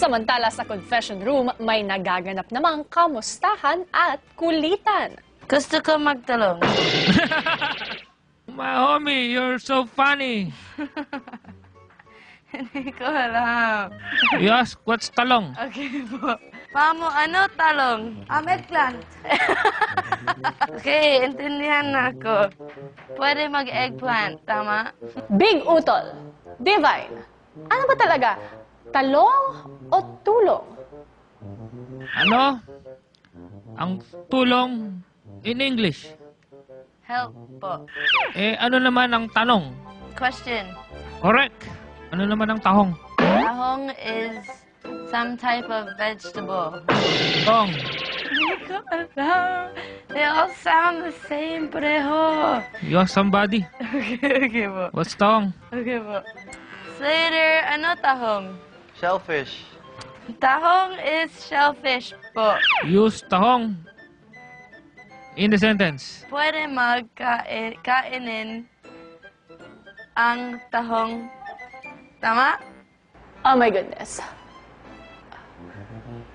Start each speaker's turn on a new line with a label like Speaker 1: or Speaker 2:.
Speaker 1: Samantala sa confession room, may nagaganap namang kamustahan at kulitan.
Speaker 2: Gusto ko magtalong.
Speaker 3: My homie, you're so funny.
Speaker 2: Hindi ko alam.
Speaker 3: You ask, what's talong?
Speaker 2: Okay po. Mamo, ano talong?
Speaker 4: Eggplant.
Speaker 2: Okay, intindihan na ako. Pwede mag-eggplant, tama?
Speaker 1: Big Utol, Divine, ano ba talaga? Talong o tulong?
Speaker 3: Ano? Ang tulong in English.
Speaker 2: Help po.
Speaker 3: Ano naman ang tanong?
Speaker 2: Question.
Speaker 3: Correct. Ano naman ang tahong?
Speaker 2: Tahong is some type of vegetable.
Speaker 3: Tong.
Speaker 2: Hindi ko alam. They all sound the same, pareho.
Speaker 3: You ask somebody.
Speaker 2: Okay po.
Speaker 3: What's tahong?
Speaker 2: Okay po. Slater, ano tahong?
Speaker 5: Shellfish.
Speaker 2: Tahong is shellfish po.
Speaker 3: Use tahong in the sentence.
Speaker 2: Pwede kainin ang tahong. Tama?
Speaker 1: Oh my goodness.